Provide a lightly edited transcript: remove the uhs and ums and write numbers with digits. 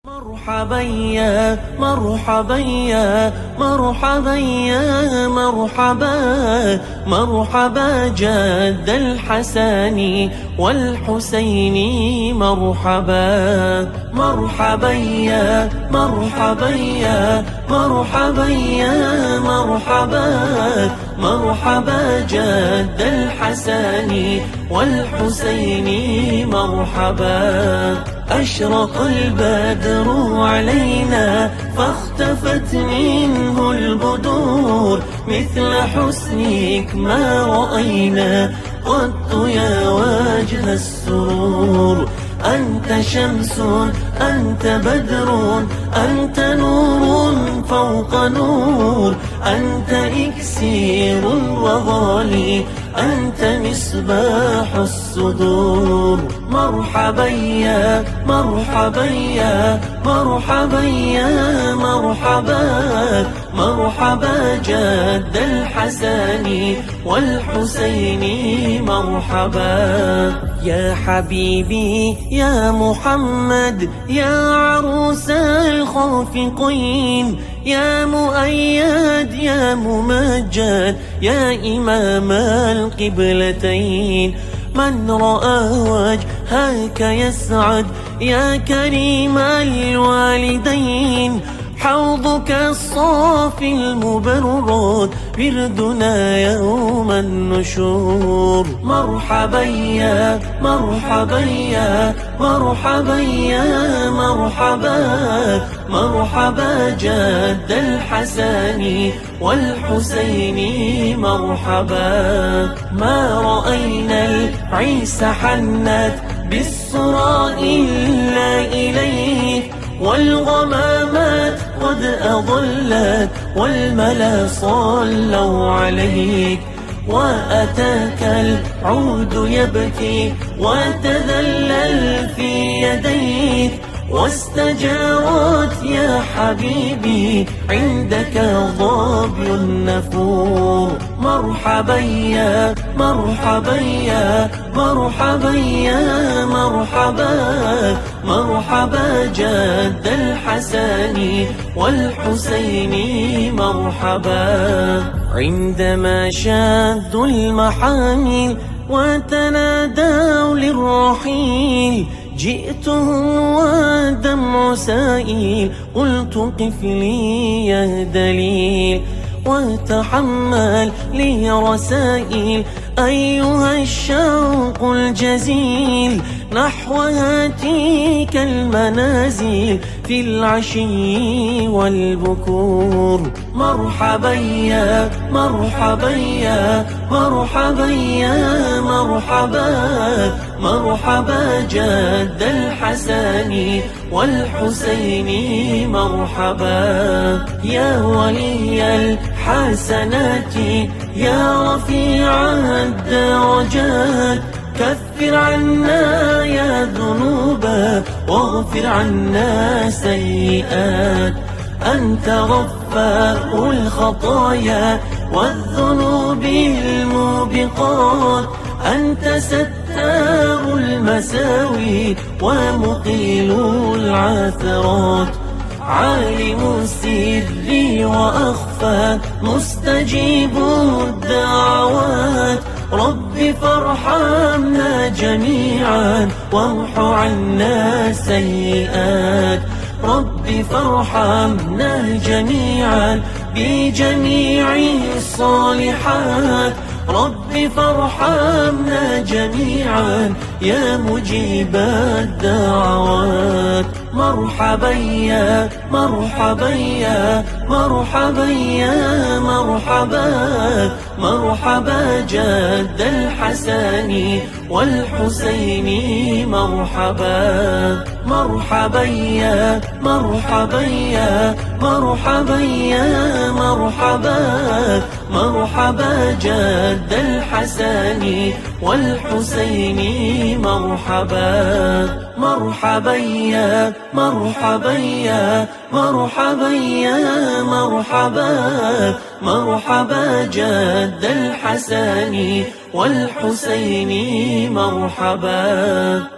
مرحبا يا مرحبا يا مرحبا يا مرحبا مرحبا جد الحسن والحسين مرحبا مرحبا يا مرحبا يا مرحبا يا مرحبا مرحبا جد الحسن والحسين مرحبا أشرق البدر علينا فاختفت منه البدور مثل حسنك ما رأينا قط يا وجه السرور أنت شمس أنت بدر أنت نور فوق نور أنت إكسير وغالي أنت مصباح الصدور مرحبا يا مرحبا يا مرحبا يا مرحبا مرحبا جد الحسن والحسين مرحبا يا حبيبي يا محمد يا عروس الخافقين يا مؤيد يا ممجد يا إمام القبلتين من رأى وجهك يسعد يا كريم الوالدين حوضك الصافي المبرد بردنا يوم النشور مرحبا يا مرحبا يا مرحبا يا مرحبا مرحبا جد الحسن والحسين مرحبا ما رأينا العيسى حنت بالسرى إلا إليك والغمامات قد أضلت والملا صلوا عليك وأتاك العود يبكي وتذلل في يديك واستجارت يا حبيبي عندك ظبي النفور مرحبا يا مرحبا يا مرحبا يا مرحبا مرحبا جد الحسن والحسين مرحبا عندما شادوا المحامل وتنادوا للرحيل جئتهم ودمع سائل قلت قف لي يا دليل وتحمل لي رسائل أيها الشوق الجزيل نحو هاتيك المنازل في العشي والبكور مرحبا يا مرحبا يا مرحبا يا مرحبا مرحبا جد الحسن والحسين مرحبا يا ولي الحسنات يا رفيع الدرجات كفر عنا يا ذنوبا واغفر عنا سيئات أنت غفار الخطايا والذنوب الموبقات أنت ستار المساوي ومقيل العثرات عالم السر وأخفى مستجيب الدعوات رب فارحمنا جميعا وامح عنا سيئات رب فارحمنا جميعا بجميع الصالحات رب فارحمنا جميعا يا مجيب الدعوات مرحبا يا مرحبا يا مرحبا يا مرحبا مرحبا جد الحسن والحسين مرحبا مرحبا يا مرحبا يا مرحبا يا مرحبا مرحبا جد الحسن والحسين مرحبا مرحبا يا مرحبا يا مرحبا يا مرحبا مرحبا جد الحسن والحسين مرحبا